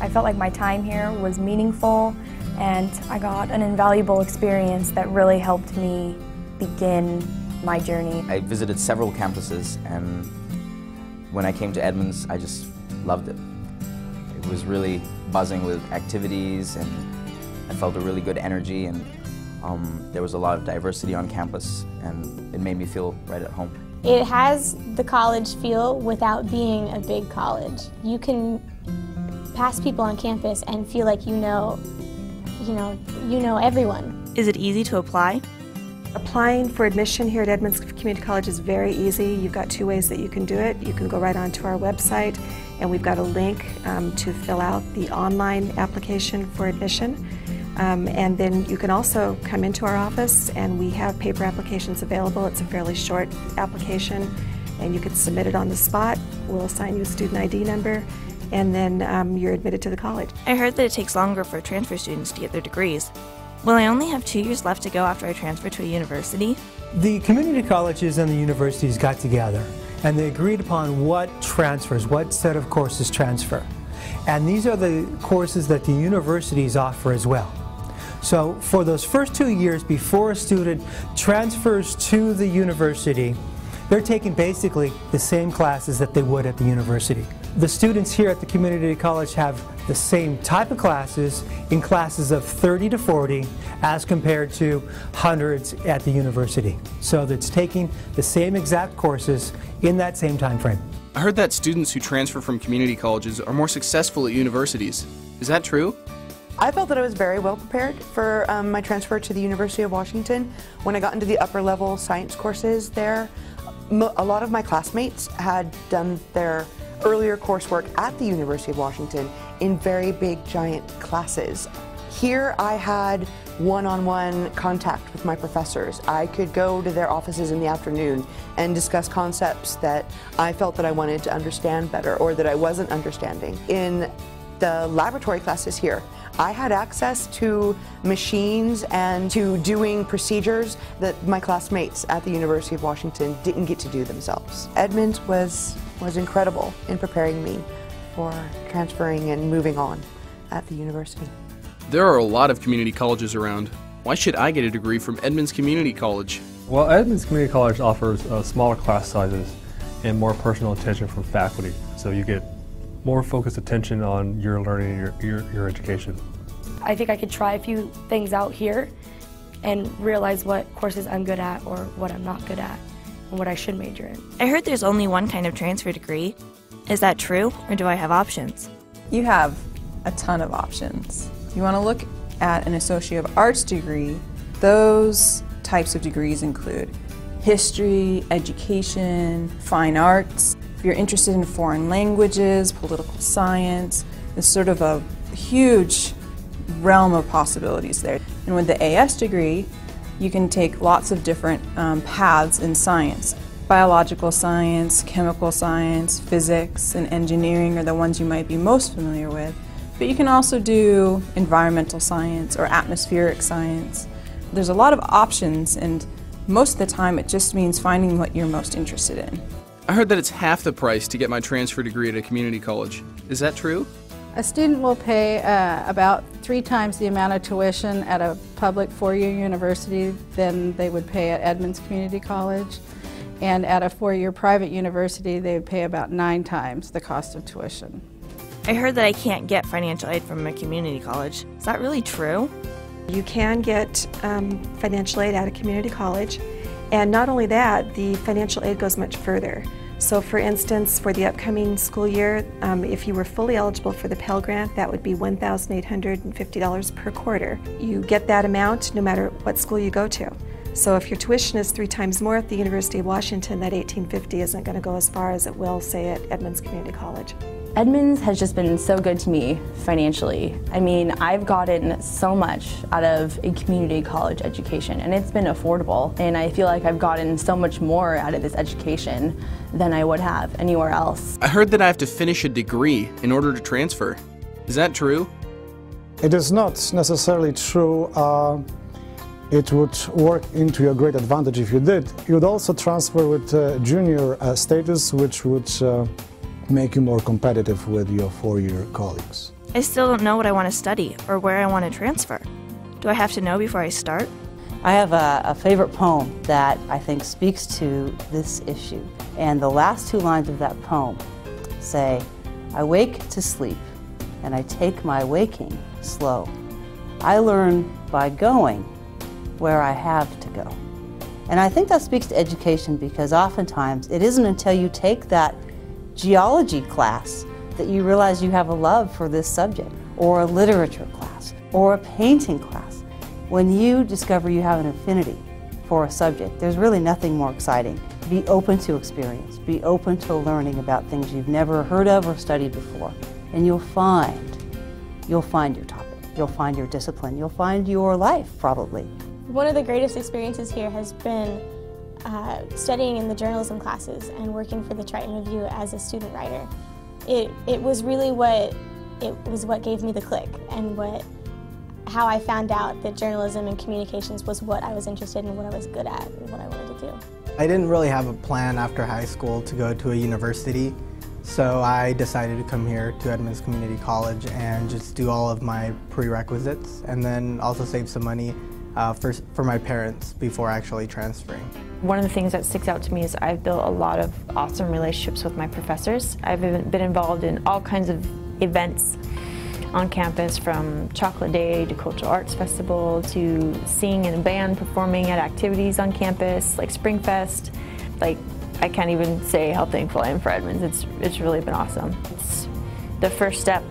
I felt like my time here was meaningful, and I got an invaluable experience that really helped me begin my journey. I visited several campuses, and when I came to Edmonds, I just loved it. It was really buzzing with activities, and I felt a really good energy, and there was a lot of diversity on campus, and it made me feel right at home. It has the college feel without being a big college. You can pass people on campus and feel like you know everyone. Is it easy to apply? Applying for admission here at Edmonds Community College is very easy. You've got two ways that you can do it. You can go right onto our website, and we've got a link to fill out the online application for admission. And then you can also come into our office, and we have paper applications available. It's a fairly short application, and you can submit it on the spot. We'll assign you a student ID number, and then you're admitted to the college. I heard that it takes longer for transfer students to get their degrees. Will I only have 2 years left to go after I transfer to a university? The community colleges and the universities got together, and they agreed upon what transfers, what set of courses transfer. And these are the courses that the universities offer as well. So for those first 2 years before a student transfers to the university, they're taking basically the same classes that they would at the university. The students here at the community college have the same type of classes in classes of 30 to 40 as compared to hundreds at the university. So it's taking the same exact courses in that same time frame. I heard that students who transfer from community colleges are more successful at universities. Is that true? I felt that I was very well prepared for my transfer to the University of Washington. When I got into the upper level science courses there, a lot of my classmates had done their earlier coursework at the University of Washington in very big giant classes. Here I had one-on-one contact with my professors. I could go to their offices in the afternoon and discuss concepts that I felt that I wanted to understand better or that I wasn't understanding. In the laboratory classes here, I had access to machines and to doing procedures that my classmates at the University of Washington didn't get to do themselves. Edmonds was incredible in preparing me for transferring and moving on at the university. There are a lot of community colleges around. Why should I get a degree from Edmonds Community College? Well, Edmonds Community College offers smaller class sizes and more personal attention from faculty, so you get more focused attention on your learning and your education. I think I could try a few things out here and realize what courses I'm good at or what I'm not good at and what I should major in. I heard there's only one kind of transfer degree. Is that true, or do I have options? You have a ton of options. You want to look at an Associate of Arts degree. Those types of degrees include history, education, fine arts. If you're interested in foreign languages, political science, there's sort of a huge realm of possibilities there. And with the AS degree, you can take lots of different paths in science. Biological science, chemical science, physics, and engineering are the ones you might be most familiar with. But you can also do environmental science or atmospheric science. There's a lot of options, and most of the time it just means finding what you're most interested in. I heard that it's half the price to get my transfer degree at a community college. Is that true? A student will pay about 3 times the amount of tuition at a public 4-year university than they would pay at Edmonds Community College. And at a 4-year private university, they would pay about 9 times the cost of tuition. I heard that I can't get financial aid from a community college. Is that really true? You can get financial aid at a community college, and not only that, the financial aid goes much further. So for instance, for the upcoming school year, if you were fully eligible for the Pell Grant, that would be $1,850 per quarter. You get that amount no matter what school you go to. So if your tuition is 3 times more at the University of Washington, that $1,850 isn't going to go as far as it will, say, at Edmonds Community College. Edmonds has just been so good to me financially. I mean, I've gotten so much out of a community college education, and it's been affordable, and I feel like I've gotten so much more out of this education than I would have anywhere else. I heard that I have to finish a degree in order to transfer. Is that true? It is not necessarily true. It would work into your great advantage if you did. You would also transfer with junior status, which would make you more competitive with your 4-year colleagues. I still don't know what I want to study or where I want to transfer. Do I have to know before I start? I have a favorite poem that I think speaks to this issue. And the last 2 lines of that poem say, "I wake to sleep, and I take my waking slow. I learn by going where I have to go." And I think that speaks to education, because oftentimes it isn't until you take that geology class that you realize you have a love for this subject, or a literature class, or a painting class. When you discover you have an affinity for a subject, there's really nothing more exciting. Be open to experience. Be open to learning about things you've never heard of or studied before. And you'll find your topic. You'll find your discipline. You'll find your life, probably. One of the greatest experiences here has been studying in the journalism classes and working for the Triton Review as a student writer. It was really what gave me the click, and how I found out that journalism and communications was what I was interested in, what I was good at, and what I wanted to do. I didn't really have a plan after high school to go to a university, so I decided to come here to Edmonds Community College and just do all of my prerequisites, and then also save some money for my parents before actually transferring. One of the things that sticks out to me is I've built a lot of awesome relationships with my professors. I've been involved in all kinds of events on campus, from Chocolate Day to Cultural Arts Festival to singing in a band, performing at activities on campus like Spring Fest. Like, I can't even say how thankful I am for Edmonds. It's really been awesome. It's the first step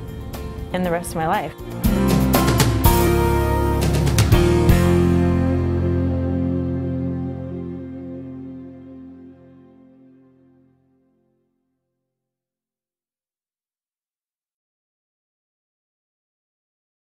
in the rest of my life.